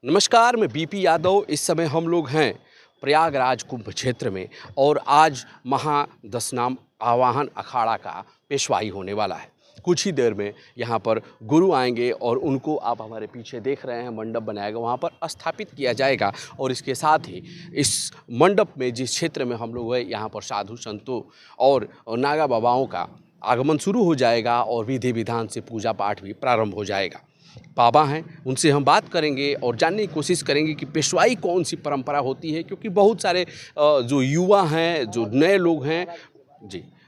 नमस्कार, मैं बीपी यादव। इस समय हम लोग हैं प्रयागराज कुंभ क्षेत्र में और आज महादशनाम आवाहन अखाड़ा का पेशवाई होने वाला है। कुछ ही देर में यहाँ पर गुरु आएंगे और उनको आप हमारे पीछे देख रहे हैं मंडप बनाया गया, वहाँ पर स्थापित किया जाएगा। और इसके साथ ही इस मंडप में जिस क्षेत्र में हम लोग हैं, यहाँ पर साधु संतों और नागा बाबाओं का आगमन शुरू हो जाएगा और विधि विधान से पूजा पाठ भी प्रारंभ हो जाएगा। बाबा हैं, उनसे हम बात करेंगे और जानने की कोशिश करेंगे कि पेशवाई कौन सी परंपरा होती है, क्योंकि बहुत सारे जो युवा हैं, जो नए लोग हैं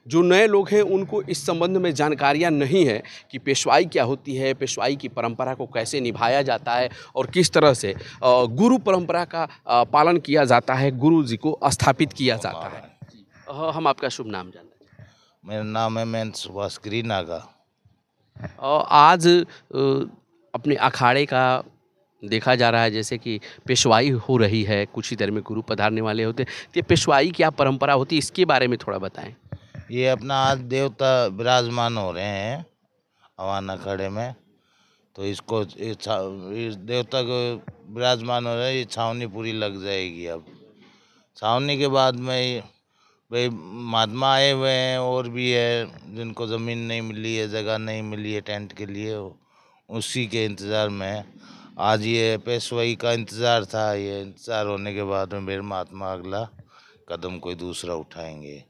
जो नए लोग हैं उनको इस संबंध में जानकारियां नहीं है कि पेशवाई क्या होती है, पेशवाई की परंपरा को कैसे निभाया जाता है और किस तरह से गुरु परंपरा का पालन किया जाता है, गुरु जी को स्थापित किया जाता है। हम आपका शुभ नाम जानना चाहते हैं। मेरा नाम है मैं सुभाष गिरी नागा। आज अपने अखाड़े का देखा जा रहा है जैसे कि पेशवाई हो रही है, कुछ ही देर में गुरु पधारने वाले होते हैं। तो ये पेशवाई क्या परंपरा होती है, इसके बारे में थोड़ा बताएं। ये अपना आज देवता विराजमान हो रहे हैं आवाहन अखाड़े में, तो इसको इस देवता को विराजमान हो रहा है। ये छावनी पूरी लग जाएगी। अब छावनी के बाद में भाई महात्मा आए हुए हैं और भी है जिनको ज़मीन नहीं मिली है, जगह नहीं मिली है टेंट के लिए, उसी के इंतज़ार में आज ये पेशवाई का इंतज़ार था। ये इंतज़ार होने के बाद में फिर महात्मा अगला कदम कोई दूसरा उठाएंगे।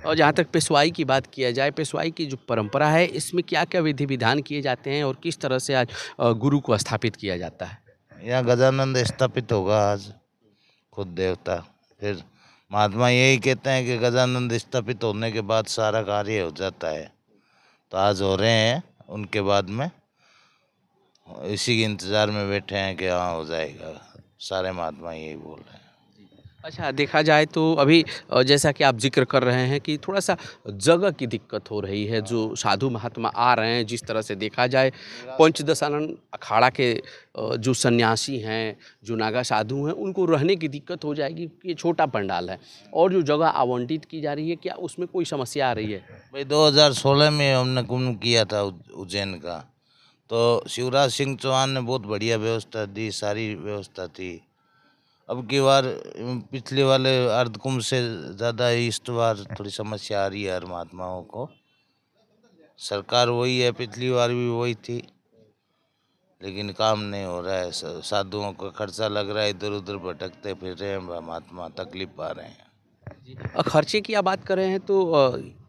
और जहाँ तक पेशवाई की बात किया जाए, पेशवाई की जो परंपरा है इसमें क्या क्या विधि विधान किए जाते हैं और किस तरह से आज गुरु को स्थापित किया जाता है। यहाँ गजानंद स्थापित होगा आज, खुद देवता। फिर महात्मा यही कहते हैं कि गजानंद स्थापित होने के बाद सारा कार्य हो जाता है, तो आज हो रहे हैं। उनके बाद में इसी के इंतज़ार में बैठे हैं कि हाँ हो जाएगा। सारे महात्मा यही बोल रहे हैं। अच्छा, देखा जाए तो अभी जैसा कि आप जिक्र कर रहे हैं कि थोड़ा सा जगह की दिक्कत हो रही है, जो साधु महात्मा आ रहे हैं, जिस तरह से देखा जाए पंचदशानन अखाड़ा के जो सन्यासी हैं, जो नागा साधु हैं, उनको रहने की दिक्कत हो जाएगी कि ये छोटा पंडाल है और जो जगह आवंटित की जा रही है, क्या उसमें कोई समस्या आ रही है। भाई 2016 में हमने कुंभ किया था उज्जैन का, तो शिवराज सिंह चौहान ने बहुत बढ़िया व्यवस्था दी, सारी व्यवस्था थी। अब की बार पिछले वाले अर्ध कुंभ से ज़्यादा इस बार थोड़ी समस्या आ रही है हर महात्माओं को। सरकार वही है, पिछली बार भी वही थी, लेकिन काम नहीं हो रहा है। साधुओं का खर्चा लग रहा है, इधर उधर भटकते फिर रहे हैं महात्मा, तकलीफ पा रहे हैं। खर्चे की आप बात कर रहे हैं तो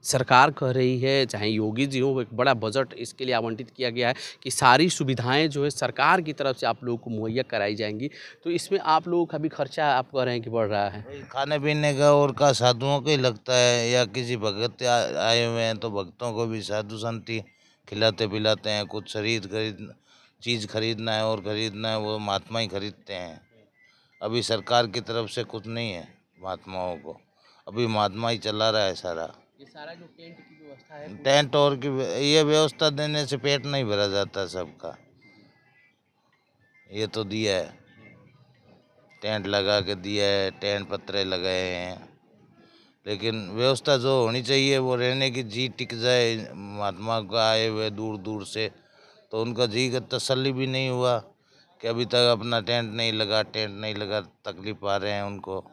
सरकार कह रही है, चाहे योगी जी हो, एक बड़ा बजट इसके लिए आवंटित किया गया है कि सारी सुविधाएं जो है सरकार की तरफ से आप लोगों को मुहैया कराई जाएंगी। तो इसमें आप लोगों का भी खर्चा आप कह रहे हैं कि बढ़ रहा है। खाने पीने का और का साधुओं को ही लगता है, या किसी भगत आए हुए हैं तो भक्तों को भी साधु संती खिलाते पिलाते हैं। कुछ चीज़ खरीदना है और ख़रीदना है, वो महात्मा ही खरीदते हैं। अभी सरकार की तरफ से कुछ नहीं है महात्माओं को, अभी महात्मा ही चला रहा है सारा। ये सारा जो टेंट की व्यवस्था है, टेंट और की ये व्यवस्था देने से पेट नहीं भरा जाता सबका। ये तो दिया है, टेंट लगा के दिया है, टेंट पत्रे लगाए हैं, लेकिन व्यवस्था जो होनी चाहिए वो रहने की, जी टिक जाए। महात्मा को आए हुए दूर दूर से, तो उनका जी का तसल्ली भी नहीं हुआ कि अभी तक अपना टेंट नहीं लगा, तकलीफ आ रहे हैं उनको।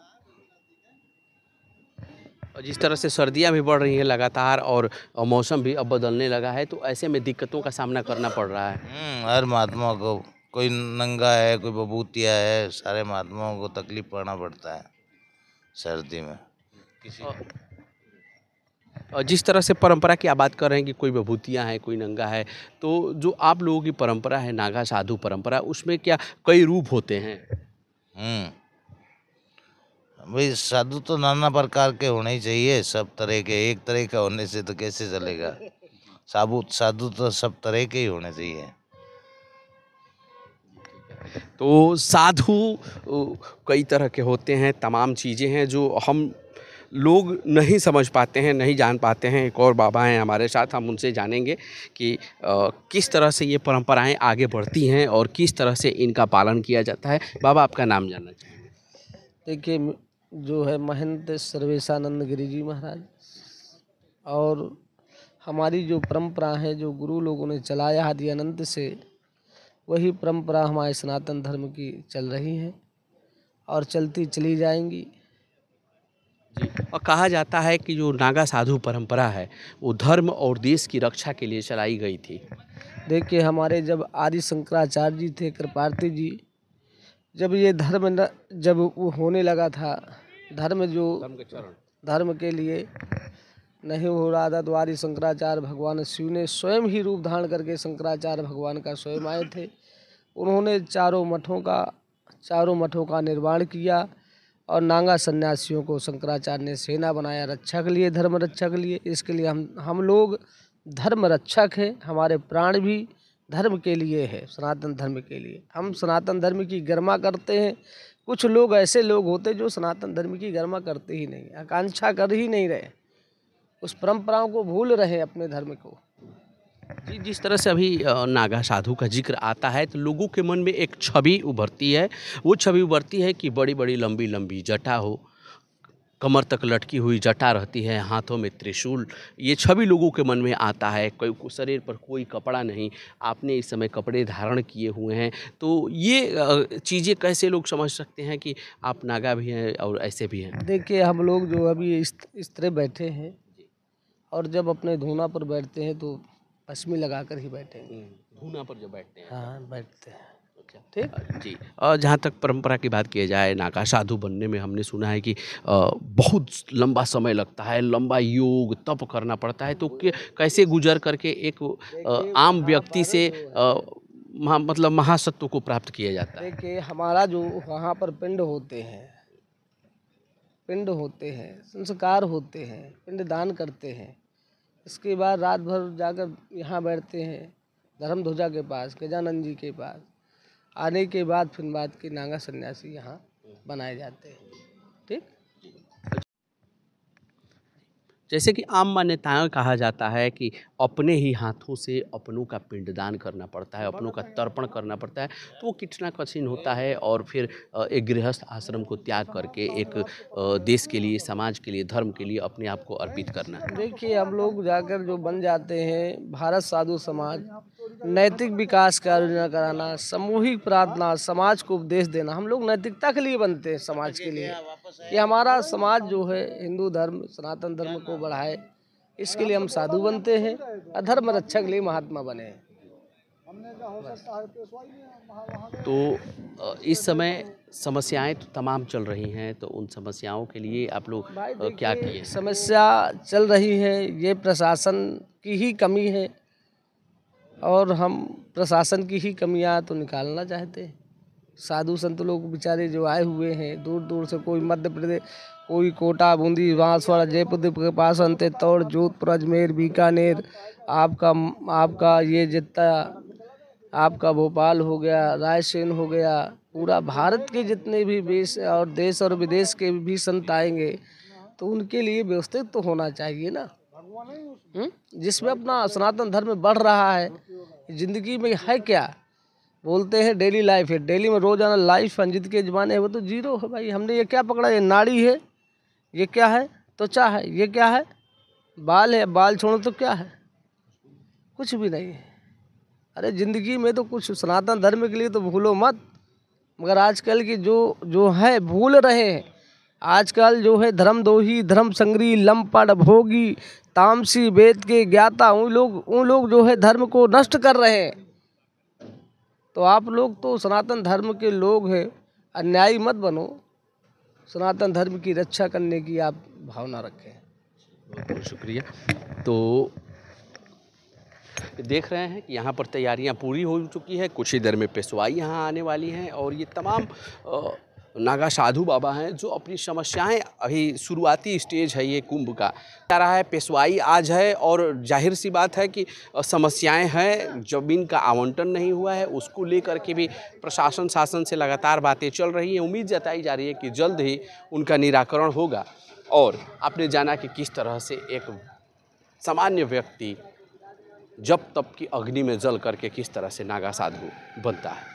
और जिस तरह से सर्दियां भी बढ़ रही हैं लगातार और मौसम भी अब बदलने लगा है, तो ऐसे में दिक्कतों का सामना करना पड़ रहा है। हर महात्मा को, कोई नंगा है, कोई बबूतिया है, सारे महात्माओं को तकलीफ पड़ना पड़ता है सर्दी में। और जिस तरह से परंपरा की आप बात कर रहे हैं कि कोई विभूतियाँ हैं, कोई नंगा है, तो जो आप लोगों की परंपरा है नागा साधु परंपरा, उसमें क्या कई रूप होते हैं। भाई साधु तो नाना प्रकार के होने ही चाहिए, सब तरह के। एक तरह का होने से तो कैसे चलेगा। साधु तो सब तरह के ही होने चाहिए। तो साधु कई तरह के होते हैं, तमाम चीज़ें हैं जो हम लोग नहीं समझ पाते हैं, नहीं जान पाते हैं। एक और बाबा हैं हमारे साथ, हम उनसे जानेंगे कि किस तरह से ये परंपराएं आगे बढ़ती हैं और किस तरह से इनका पालन किया जाता है। बाबा, आपका नाम जानना चाहेंगे। देखिए, जो है महंत सर्वेशानंद गिरी जी महाराज, और हमारी जो परंपरा है, जो गुरु लोगों ने चलाया आदि अनंत से, वही परंपरा हमारे सनातन धर्म की चल रही हैं और चलती चली जाएंगी। जी। और कहा जाता है कि जो नागा साधु परंपरा है वो धर्म और देश की रक्षा के लिए चलाई गई थी। देखिए, हमारे जब आदि शंकराचार्य जी थे, कृपार्थी जी, जब ये जब वो होने लगा था, धर्म के लिए नहीं हो रहा था, तो आदि शंकराचार्य भगवान शिव ने स्वयं ही रूप धारण करके शंकराचार्य भगवान का स्वयं आए थे। उन्होंने चारों मठों का निर्माण किया और नागा सन्यासियों को शंकराचार्य ने सेना बनाया रक्षा के लिए, धर्म रक्षा के लिए। इसके लिए हम लोग धर्म रक्षक हैं। हमारे प्राण भी धर्म के लिए है, सनातन धर्म के लिए। हम सनातन धर्म की गरिमा करते हैं। कुछ लोग ऐसे लोग होते जो सनातन धर्म की गरिमा करते ही नहीं, आकांक्षा कर ही नहीं रहे, उस परंपराओं को भूल रहे अपने धर्म को। जी, जिस तरह से अभी नागा साधु का जिक्र आता है तो लोगों के मन में एक छवि उभरती है। वो छवि उभरती है कि बड़ी बड़ी लंबी लंबी जटा हो, कमर तक लटकी हुई जटा रहती है, हाथों में त्रिशूल। ये छवि लोगों के मन में आता है। कोई शरीर पर कोई कपड़ा नहीं, आपने इस समय कपड़े धारण किए हुए हैं। तो ये चीज़ें कैसे लोग समझ सकते हैं कि आप नागा भी हैं और ऐसे भी हैं? देखिए, हम लोग जो अभी इस तरह बैठे हैं और जब अपने धूना पर बैठते हैं तो पश्चिमी लगा कर ही बैठेंगे। धूना पर जो बैठते हैं। हाँ, बैठते हैं। अच्छा, ठीक। जी। और जहाँ तक परंपरा की बात की जाए, नागा साधु बनने में हमने सुना है कि बहुत लंबा समय लगता है, लंबा योग तप करना पड़ता है। तो कैसे गुजर करके एक आम व्यक्ति से मतलब महासत्व को प्राप्त किया जाता है? देखिए, हमारा जो वहाँ पर पिंड होते हैं, संस्कार होते हैं, पिंड दान करते हैं। इसके बाद रात भर जाकर यहाँ बैठते हैं धर्म ध्वजा के पास, गजानंद जी के पास। आने के बाद फिर बाद के नागा सन्यासी यहाँ बनाए जाते हैं। ठीक। जैसे कि आम मान्यताएं कहा जाता है कि अपने ही हाथों से अपनों का पिंडदान करना पड़ता है, अपनों का तर्पण करना पड़ता है। तो वो कितना कठिन होता है और फिर एक गृहस्थ आश्रम को त्याग करके एक देश के लिए, समाज के लिए, धर्म के लिए अपने आप को अर्पित करना है। देखिए, हम लोग जाकर जो बन जाते हैं भारत साधु समाज, नैतिक विकास का योजना कराना, सामूहिक प्रार्थना, समाज को उपदेश देना, हम लोग नैतिकता के लिए बनते हैं, समाज के लिए। कि हमारा समाज जो है हिंदू धर्म, सनातन धर्म को बढ़ाए, इसके लिए हम साधु बनते हैं, अधर्म रक्षक के लिए महात्मा बने हैं। तो इस समय समस्याएं तो तमाम चल रही हैं, तो उन समस्याओं के लिए आप लोग क्या किए? समस्या चल रही है, ये प्रशासन की ही कमी है और हम प्रशासन की ही कमियां तो निकालना चाहते हैं। साधु संत लोग बेचारे जो आए हुए हैं दूर दूर से, कोई मध्य प्रदेश, कोई कोटा, बूंदी, बांसवाड़ा, जयपुर के पास, अंतेतौड़, जोधपुर, अजमेर, बीकानेर, आपका ये जितना आपका भोपाल हो गया, रायसेन हो गया, पूरा भारत के जितने भी देश और विदेश के भी संत आएंगे तो उनके लिए व्यवस्थित तो होना चाहिए ना, जिसमें अपना सनातन धर्म बढ़ रहा है। जिंदगी में है क्या, बोलते हैं डेली लाइफ है, डेली में रोजाना लाइफ अंजित के जमाने है, वो तो जीरो है भाई। हमने ये क्या पकड़ा, ये नाड़ी है, ये क्या है, त्वचा है, ये क्या है, बाल है, बाल छोड़ो तो क्या है, कुछ भी नहीं है। अरे जिंदगी में तो कुछ सनातन धर्म के लिए तो भूलो मत। मगर आजकल की जो है भूल रहे हैं। आजकल जो है धर्मद्रोही, धर्म संग्रही, लंपट, भोगी, तामसी, वेद के ज्ञाता, उन लोग जो है धर्म को नष्ट कर रहे हैं। तो आप लोग तो सनातन धर्म के लोग हैं, अन्यायी मत बनो, सनातन धर्म की रक्षा करने की आप भावना रखें। बहुत बहुत शुक्रिया। तो देख रहे हैं कि यहाँ पर तैयारियाँ पूरी हो चुकी है, कुछ ही देर में पेशवाई यहाँ आने वाली हैं और ये तमाम नागा साधु बाबा हैं जो अपनी समस्याएं, अभी शुरुआती स्टेज है ये कुंभ का जा रहा है, पेशवाई आज है और जाहिर सी बात है कि समस्याएं हैं, ज़मीन का आवंटन नहीं हुआ है, उसको लेकर के भी प्रशासन शासन से लगातार बातें चल रही हैं। उम्मीद जताई जा रही है कि जल्द ही उनका निराकरण होगा। और आपने जाना कि किस तरह से एक सामान्य व्यक्ति जब तप की अग्नि में जल करके किस तरह से नागा साधु बनता है।